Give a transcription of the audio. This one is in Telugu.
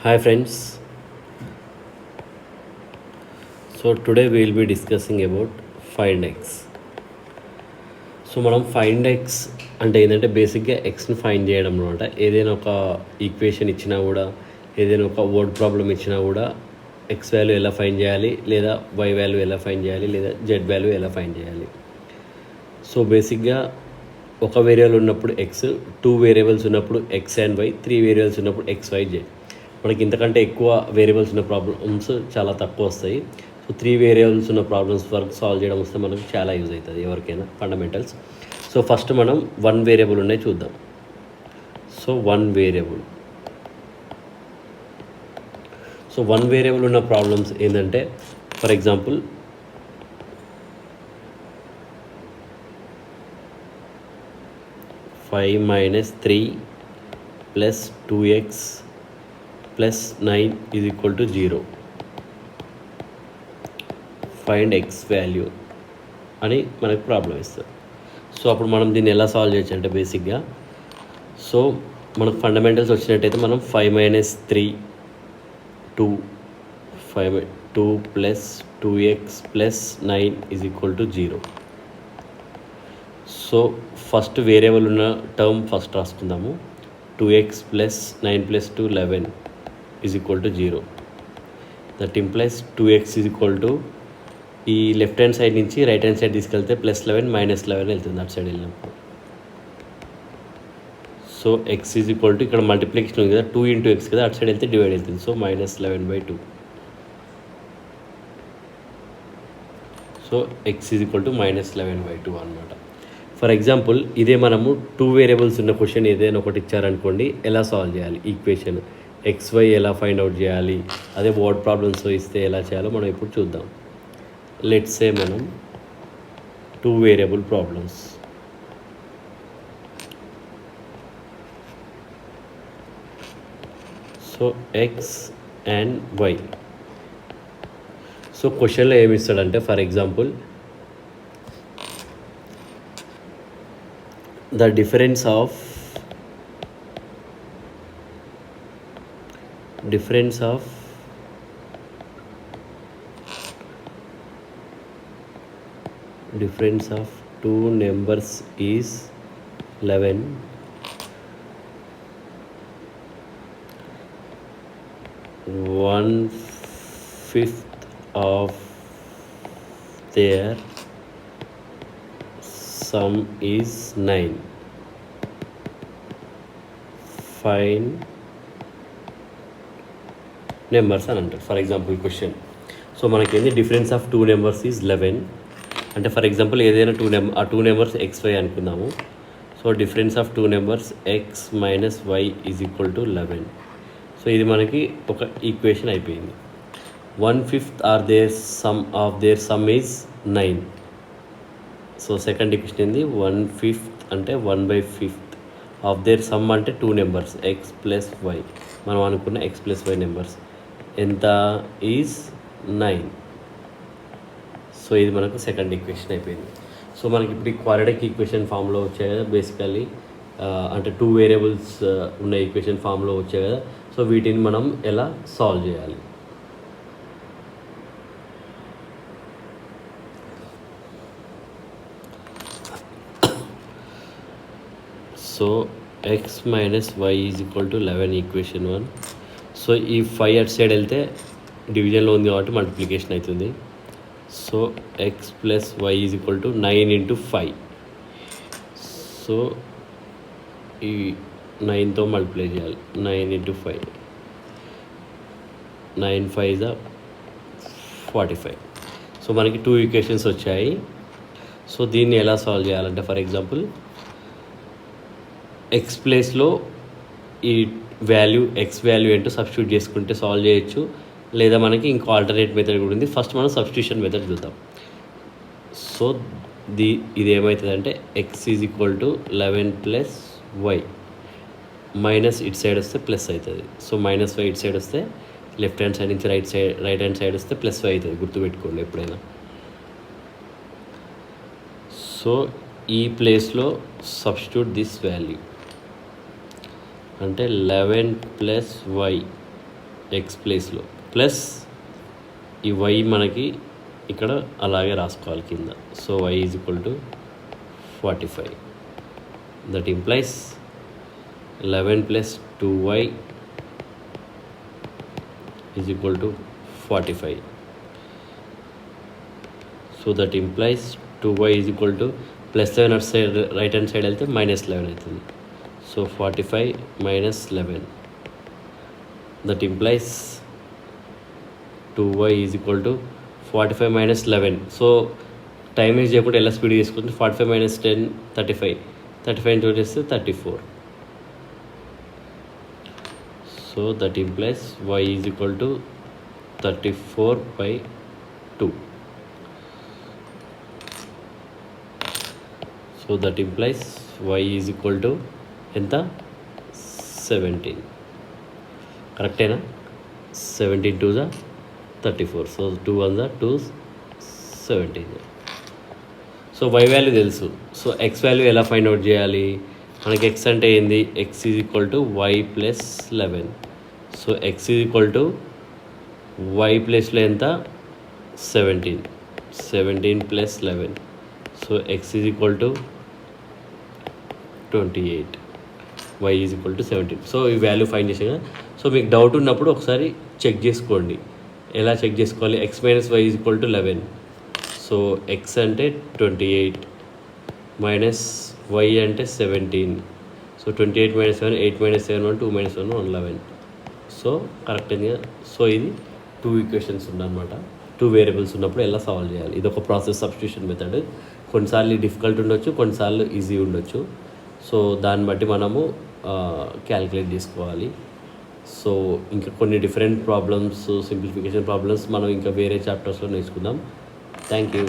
Hi friends. So today we will be discussing about find x. So మనం ఫైండ్ ఎక్స్ అంటే ఏంటంటే బేసిక్గా ఎక్స్ని ఫైండ్ చేయడం అనమాట. ఏదైనా ఒక ఈక్వేషన్ ఇచ్చినా కూడా, ఏదైనా ఒక వర్డ్ ప్రాబ్లం ఇచ్చినా కూడా ఎక్స్ వాల్యూ ఎలా ఫైండ్ చేయాలి, లేదా వై వాల్యూ ఎలా ఫైండ్ చేయాలి, లేదా జెడ్ వాల్యూ ఎలా ఫైండ్ చేయాలి. సో బేసిక్గా ఒక వేరియబుల్ ఉన్నప్పుడు ఎక్స్, 2 వేరియబుల్స్ ఉన్నప్పుడు ఎక్స్ అండ్ వై, 3 వేరియబుల్స్ ఉన్నప్పుడు ఎక్స్ వై జెడ్. మనకి ఇంతకంటే ఎక్కువ వేరియబుల్స్ ఉన్న ప్రాబ్లమ్స్ చాలా తక్కువ వస్తాయి. సో 3 వేరియబుల్స్ ఉన్న ప్రాబ్లమ్స్ వరకు సాల్వ్ చేయడం వస్తే మనకు చాలా యూజ్ అవుతుంది ఎవరికైనా ఫండమెంటల్స్. సో ఫస్ట్ మనం 1 వేరియబుల్ ఉన్నాయి చూద్దాం. సో 1 వేరియబుల్ ఉన్న ప్రాబ్లమ్స్ ఏంటంటే, for example five minus 3 plus 2x plus 9 is equal to 0. Find X value అని మనకు ప్రాబ్లం ఇస్తుంది. సో అప్పుడు మనం దీన్ని ఎలా సాల్వ్ చేయొచ్చు అంటే బేసిక్గా, సో మనకు ఫండమెంటల్స్ వచ్చినట్టయితే మనం 5 minus 3 2 plus 2x plus 9 is equal to 0. So first variable ఉన్న టర్మ్ ఫస్ట్ రాసుకుందాము. 2x plus 9 plus 2 11 is equal to 0. That implies 2x is equal to, ఈ లెఫ్ట్ హ్యాండ్ సైడ్ నుంచి రైట్ హ్యాండ్ సైడ్ తీసుకెళ్తే ప్లస్ 11 మైనస్ 11 వెళ్తుంది అటు సైడ్ వెళ్ళినప్పుడు. So x is equal to, ఇక్కడ మల్టిప్లికేషన్ ఉంది కదా, 2 ఇంటూ ఎక్స్ కదా, అటు సైడ్ వెళ్తే డివైడ్ వెళ్తుంది. So minus 11/2. So x is equal to minus 11/2 అనమాట. ఫర్ ఎగ్జాంపుల్ ఇదే మనము 2 వేరియబుల్స్ ఉన్న క్వశ్చన్ ఏదైనా ఒకటి ఇచ్చారనుకోండి, ఎలా సాల్వ్ చేయాలి ఈక్వేషన్, XY ఎలా ఫైండ్ అవుట్ చేయాలి, అదే వర్డ్ ప్రాబ్లమ్స్ ఇస్తే ఎలా చేయాలో మనం ఇప్పుడు చూద్దాం. లెట్స్ సే మనం 2 variable problems. So x and y. So క్వశ్చన్లో ఏమి ఇస్తాడంటే, for example the difference of two numbers is 11. 1/5 of their sum is 9. Find numbers అని అంటారు. ఫర్ ఎగ్జాంపుల్ క్వశ్చన్, సో మనకేంది డిఫరెన్స్ ఆఫ్ 2 నెంబర్స్ ఈజ్ 11 అంటే, ఫర్ ఎగ్జాంపుల్ ఏదైనా 2 నెంబర్స్ XY అనుకుందాము. So difference of 2 numbers x minus y is equal to 11. So ఇది మనకి ఒక ఈక్వేషన్ అయిపోయింది. 1/5 are their sum is 9. So second equation ఏంది, 1/5 అంటే 1/5 ఆఫ్ దేర్ సమ్ అంటే 2 నెంబర్స్ ఎక్స్ ప్లస్ వై, మనం అనుకున్న ఎక్స్ ప్లస్ వై నెంబర్స్ ఎంత ఈజ్ 9. సో ఇది మనకు సెకండ్ ఈక్వేషన్ అయిపోయింది. సో మనకి ఇప్పుడు ఈ క్వాడ్రాటిక్ ఈక్వేషన్ ఫామ్లో వచ్చాయి కదా బేసికల్లీ, అంటే 2 వేరియబుల్స్ ఉన్న ఈక్వేషన్ ఫామ్లో వచ్చాయి కదా. సో వీటిని మనం ఎలా సాల్వ్ చేయాలి. So x minus y is equal to 11 equation 1. So ఈ 5 అటు సైడ్ వెళ్తే డివిజన్లో ఉంది కాబట్టి మల్టిప్లికేషన్ అవుతుంది. So x plus y is equal to 9 into 5. So ఈ 9తో మల్టిప్లై చేయాలి. 9 ఇంటూ 5, 9 5 45. సో మనకి 2 ఈక్వేషన్స్ వచ్చాయి. సో దీన్ని ఎలా సాల్వ్ చేయాలంటే, ఫర్ ఎగ్జాంపుల్ ఎక్స్ ప్లేస్లో ఈ వాల్యూ ఎక్స్ వాల్యూ ఏంటో సబ్స్టిట్యూట్ చేసుకుంటే సాల్వ్ చేయొచ్చు, లేదా మనకి ఇంకో ఆల్టర్నేట్ మెథడ్ కూడా ఉంది. ఫస్ట్ మనం సబ్స్టిట్యూషన్ మెథడ్ చూద్దాం. సో ఇది ఏమవుతుందంటే x is equal to 11 plus y, minus ఇటు సైడ్ వస్తే ప్లస్ అవుతుంది. సో మైనస్ వై ఇటు సైడ్ వస్తే, లెఫ్ట్ హ్యాండ్ సైడ్ నుంచి రైట్ హ్యాండ్ సైడ్ వస్తే ప్లస్ వై అవుతుంది, గుర్తుపెట్టుకోండి ఎప్పుడైనా. సో ఈ ప్లేస్లో సబ్స్టిట్యూట్ దిస్ వాల్యూ అంటే 11 ప్లస్ వై ఎక్స్ ప్లేస్లో ప్లస్ ఈ వై మనకి ఇక్కడ అలాగే రాసుకోవాలి కింద. So y is equal to 45. That implies 11 plus 2y is equal to 45. So that implies 2y is equal to +7 అటు సైడ్ రైట్ హ్యాండ్ సైడ్ వెళ్తే -11 అవుతుంది. So 45 minus 11. That implies 2y is equal to 45 minus 11. So time waste చేయకుండా ఎలా స్పీడ్ తీసుకుంటే 45 మైనస్ 10 35. 35 ఇంటూ చేస్తే 34. So that implies y is equal to 34/2. So that implies y is equal to ఎంత 17. కరెక్టేనా? 17 2 34. సో 2 1 2 17. సో y వాల్యూ తెలుసు. సో x వాల్యూ ఎలా ఫైండ్ అవుట్ చేయాలి? మనకి x అంటే ఏంది? x is equal to y plus 11. So x is equal to y ప్లస్లో ఎంత 17. 17 plus 11. So x is equal to 28. y is equal to 17. So ఈ వాల్యూ ఫైండ్ చేసాం కదా. సో మీకు డౌట్ ఉన్నప్పుడు ఒకసారి చెక్ చేసుకోండి. ఎలా చెక్ చేసుకోవాలి? x minus y is equal to 11. So x అంటే 28 మైనస్ y అంటే 17. So 28 minus 7 8 minus 7 1 2 minus 1 11. So correct అయింది కదా. సో ఇది 2 ఈక్వేషన్స్ ఉన్నమాట. 2 వేరియబుల్స్ ఉన్నప్పుడు ఎలా సాల్వ్ చేయాలి? ఇది ఒక ప్రాసెస్ సబ్స్టిట్యూషన్ మెథడ్. కొన్నిసార్లు డిఫికల్ట్ ఉండొచ్చు, కొన్నిసార్లు ఈజీ ఉండొచ్చు. సో దాన్ని బట్టి మనము క్యాలిక్యులేట్ చేసుకోవాలి. సో ఇంకా కొన్ని డిఫరెంట్ ప్రాబ్లమ్స్, సింప్లిఫికేషన్ ప్రాబ్లమ్స్ మనం ఇంకా వేరే చాప్టర్స్లో నేర్చుకుందాం. Thank you.